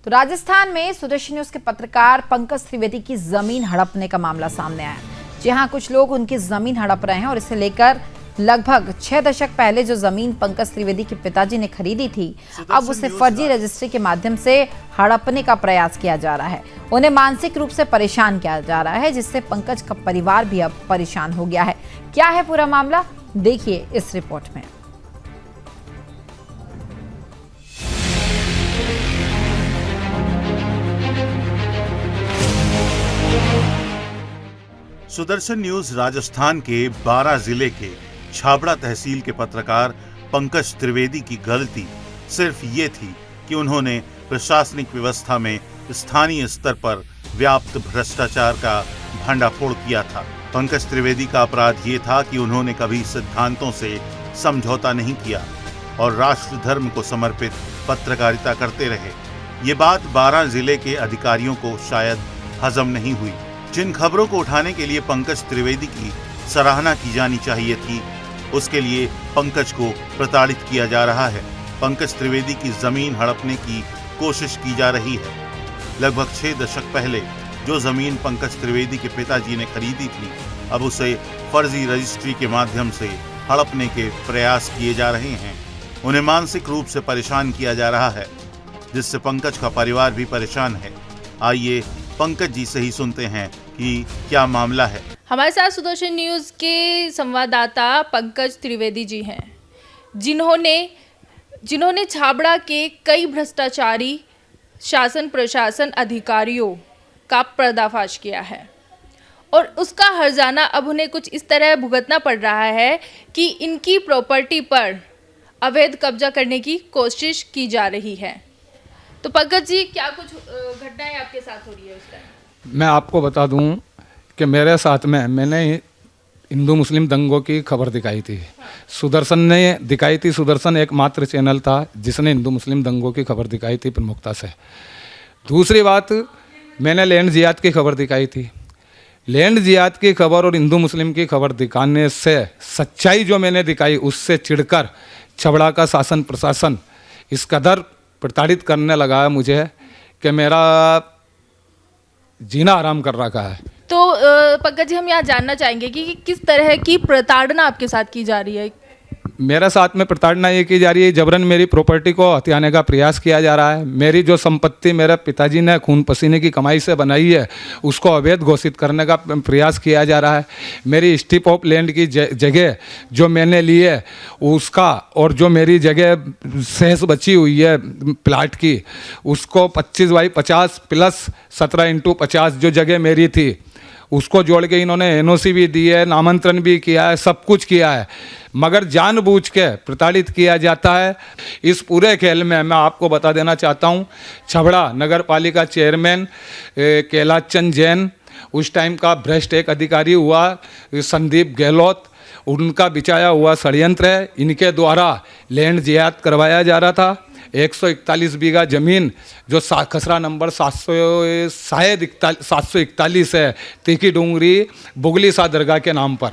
तो राजस्थान में सुदर्शन न्यूज के पत्रकार पंकज त्रिवेदी की जमीन हड़पने का मामला सामने आया। जी हां, कुछ लोग उनकी जमीन हड़प रहे हैं और इसे लेकर लगभग 6 दशक पहले जो जमीन पंकज त्रिवेदी के पिताजी ने खरीदी थी, अब उसे फर्जी रजिस्ट्री के माध्यम से हड़पने का प्रयास किया जा रहा है। उन्हें मानसिक रूप से परेशान किया जा रहा है, जिससे पंकज का परिवार भी अब परेशान हो गया है। क्या है पूरा मामला, देखिए इस रिपोर्ट में। सुदर्शन न्यूज राजस्थान के 12 जिले के छाबड़ा तहसील के पत्रकार पंकज त्रिवेदी की गलती सिर्फ ये थी कि उन्होंने प्रशासनिक व्यवस्था में स्थानीय स्तर पर व्याप्त भ्रष्टाचार का भंडाफोड़ किया था। पंकज त्रिवेदी का अपराध ये था कि उन्होंने कभी सिद्धांतों से समझौता नहीं किया और राष्ट्र धर्म को समर्पित पत्रकारिता करते रहे। ये बात 12 जिले के अधिकारियों को शायद हजम नहीं हुई। जिन खबरों को उठाने के लिए पंकज त्रिवेदी की सराहना की जानी चाहिए थी, उसके लिए पंकज को प्रताड़ित किया जा रहा है। पंकज त्रिवेदी की जमीन हड़पने की कोशिश की जा रही है। लगभग 6 दशक पहले जो जमीन पंकज त्रिवेदी के पिताजी ने खरीदी थी, अब उसे फर्जी रजिस्ट्री के माध्यम से हड़पने के प्रयास किए जा रहे हैं। उन्हें मानसिक रूप से परेशान किया जा रहा है, जिससे पंकज का परिवार भी परेशान है। आइए पंकज जी से ही सुनते हैं कि क्या मामला है। हमारे साथ सुदर्शन न्यूज़ के संवाददाता पंकज त्रिवेदी जी हैं, जिन्होंने छाबड़ा के कई भ्रष्टाचारी शासन प्रशासन अधिकारियों का पर्दाफाश किया है और उसका हर्जाना अब उन्हें कुछ इस तरह भुगतना पड़ रहा है कि इनकी प्रॉपर्टी पर अवैध कब्जा करने की कोशिश की जा रही है। तो पंकज जी, क्या कुछ घटनाएं आपके साथ हो रही है उस टाइम? मैं आपको बता दूं कि मेरे साथ में मैंने हिंदू मुस्लिम दंगों की खबर दिखाई थी। सुदर्शन ने दिखाई थी। सुदर्शन एकमात्र चैनल था जिसने हिंदू मुस्लिम दंगों की खबर दिखाई थी प्रमुखता से। दूसरी बात, मैंने लैंड जिहाद की खबर दिखाई थी। लैंड जिहाद की खबर और हिंदू मुस्लिम की खबर दिखाने से सच्चाई जो मैंने दिखाई, उससे चिढ़कर छबड़ा का शासन प्रशासन इस कदर प्रताड़ित करने लगा है मुझे कि मेरा जीना आराम कर रखा है। तो पंकज जी, हम यहाँ जानना चाहेंगे कि किस तरह की प्रताड़ना आपके साथ की जा रही है? मेरे साथ में प्रताड़ना ये की जा रही है, जबरन मेरी प्रॉपर्टी को हथियाने का प्रयास किया जा रहा है। मेरी जो संपत्ति मेरे पिताजी ने खून पसीने की कमाई से बनाई है, उसको अवैध घोषित करने का प्रयास किया जा रहा है। मेरी स्ट्रिप ऑफ लैंड की जगह जो मैंने ली है उसका, और जो मेरी जगह शेष बची हुई है प्लाट की, उसको 25 बाई 50 प्लस 17x50 जो जगह मेरी थी, उसको जोड़ के इन्होंने एनओसी भी दी है, नामांतरण भी किया है, सब कुछ किया है, मगर जानबूझ के प्रताड़ित किया जाता है। इस पूरे खेल में मैं आपको बता देना चाहता हूँ, छबड़ा नगर पालिका चेयरमैन कैलाश चंद जैन, उस टाइम का भ्रष्ट एक अधिकारी हुआ संदीप गहलोत, उनका बिछाया हुआ षड्यंत्र है। इनके द्वारा लैंड जिहाद करवाया जा रहा था। 141 बीघा जमीन जो खसरा नंबर 741 है, तीखी डूंगरी बुगली सा दरगाह के नाम पर,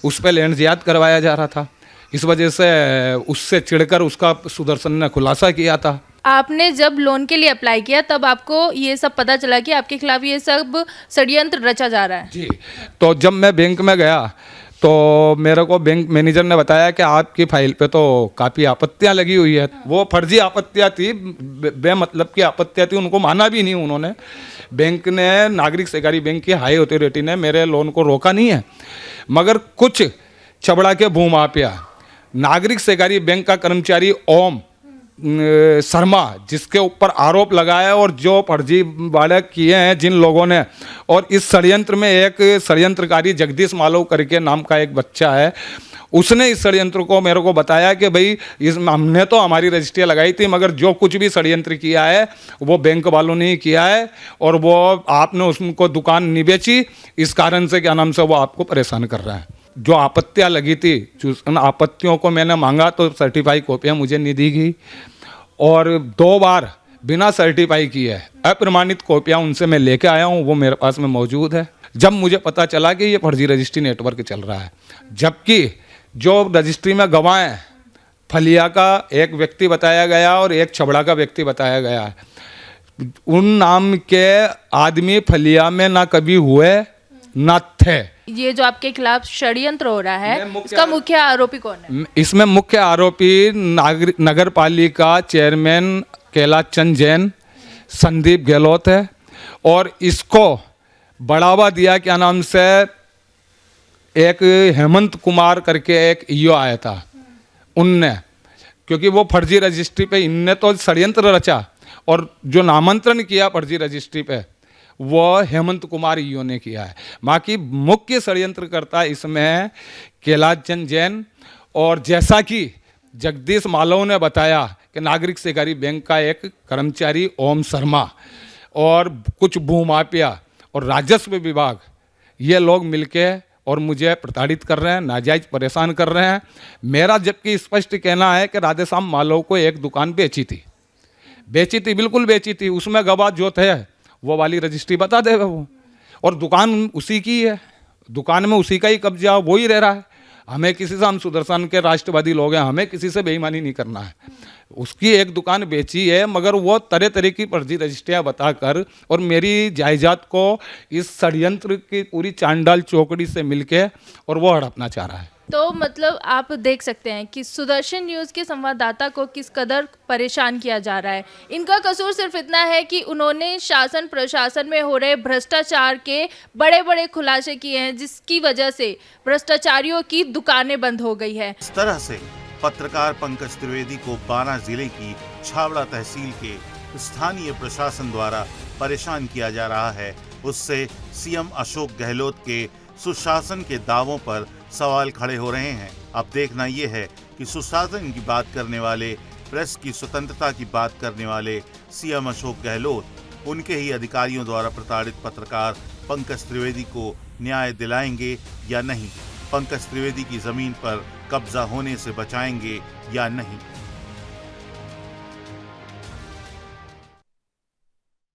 उस पर लैंड जिहाद करवाया जा रहा था। इस वजह से उससे चिढ़कर उसका सुदर्शन ने खुलासा किया था। आपने जब लोन के लिए अप्लाई किया तब आपको ये सब पता चला कि आपके खिलाफ ये सब षड्यंत्र रचा जा रहा है? जी। तो जब मैं बैंक में गया तो मेरे को बैंक मैनेजर ने बताया कि आपकी फाइल पे तो काफ़ी आपत्तियां लगी हुई है। वो फर्जी आपत्तियां थी, बेमतलब की आपत्तियां थी, उनको माना भी नहीं उन्होंने। बैंक ने, नागरिक सहकारी बैंक की हाई अथॉरिटी ने मेरे लोन को रोका नहीं है, मगर कुछ छबड़ा के भूमाफिया, नागरिक सहकारी बैंक का कर्मचारी ओम शर्मा, जिसके ऊपर आरोप लगाया और जो फर्जी वाड़े किए हैं जिन लोगों ने, और इस षड्यंत्र में एक षड्यंत्रकारी जगदीश मालव करके नाम का एक बच्चा है, उसने इस षड्यंत्र को मेरे को बताया कि भाई हमने तो हमारी रजिस्ट्री लगाई थी, मगर जो कुछ भी षड्यंत्र किया है वो बैंक वालों ने ही किया है, और वो आपने उसको दुकान नहीं बेची, इस कारण से क्या नाम से वो आपको परेशान कर रहा है। जो आपत्तियां लगी थी, उन आपत्तियों को मैंने मांगा तो सर्टिफाई कॉपियाँ मुझे नहीं दी गई, और 2 बार बिना सर्टिफाई किए अप्रमाणित कॉपियाँ उनसे मैं लेके आया हूँ, वो मेरे पास में मौजूद है। जब मुझे पता चला कि ये फर्जी रजिस्ट्री नेटवर्क चल रहा है, जबकि जो रजिस्ट्री में गवाह हैं, फलिया का एक व्यक्ति बताया गया और एक छबड़ा का व्यक्ति बताया गया है। उन नाम के आदमी फलिया में ना कभी हुए ना थे। ये जो आपके खिलाफ षड्यंत्र हो रहा है, मैं मुख्य इसका मुख्य आरोपी कौन है? इसमें मुख्य आरोपी नगर पालिका चेयरमैन कैलाश चंद जैन, संदीप गहलोत है। और इसको बढ़ावा दिया क्या नाम से, एक हेमंत कुमार करके एक ईओ आया था, उनने, क्योंकि वो फर्जी रजिस्ट्री पे इनने तो षड्यंत्र रचा और जो नामांतरण किया फर्जी रजिस्ट्री पे वो हेमंत कुमार ईओ ने किया है। बाकी मुख्य षड्यंत्रकर्ता इसमें कैलाश चंद जैन, और जैसा कि जगदीश मालव ने बताया कि नागरिक सहकारी बैंक का एक कर्मचारी ओम शर्मा और कुछ भूमाफिया और राजस्व विभाग, ये लोग मिलके और मुझे प्रताड़ित कर रहे हैं, नाजायज परेशान कर रहे हैं। मेरा जबकि स्पष्ट कहना है कि राधेश्याम मालव को एक दुकान बेची थी, बिल्कुल बेची थी, उसमें गवाह जो थे वो वाली रजिस्ट्री बता दे वो, और दुकान उसी की है, दुकान में उसी का ही कब्जा, वो ही रह रहा है। हमें किसी से, हम सुदर्शन के राष्ट्रवादी लोग हैं, हमें किसी से बेईमानी नहीं करना है। उसकी एक दुकान बेची है, मगर वो तरह तरह की फर्जी रजिस्ट्रियाँ बताकर और मेरी जायदाद को इस षड्यंत्र की पूरी चांडाल चौकड़ी से मिलके और वो हड़पना चाह रहा है। तो मतलब आप देख सकते हैं कि सुदर्शन न्यूज़ के संवाददाता को किस कदर परेशान किया जा रहा है। इनका कसूर सिर्फ इतना है कि उन्होंने शासन प्रशासन में हो रहे भ्रष्टाचार के बड़े बड़े खुलासे किए हैं, जिसकी वजह से भ्रष्टाचारियों की दुकानें बंद हो गई है। इस तरह से पत्रकार पंकज त्रिवेदी को बारां जिले की छाबड़ा तहसील के स्थानीय प्रशासन द्वारा परेशान किया जा रहा है। उससे सीएम अशोक गहलोत के सुशासन के दावों पर सवाल खड़े हो रहे हैं। अब देखना यह है कि सुशासन की बात करने वाले, प्रेस की स्वतंत्रता की बात करने वाले सीएम अशोक गहलोत उनके ही अधिकारियों द्वारा प्रताड़ित पत्रकार पंकज त्रिवेदी को न्याय दिलाएंगे या नहीं, पंकज त्रिवेदी की जमीन पर कब्जा होने से बचाएंगे या नहीं।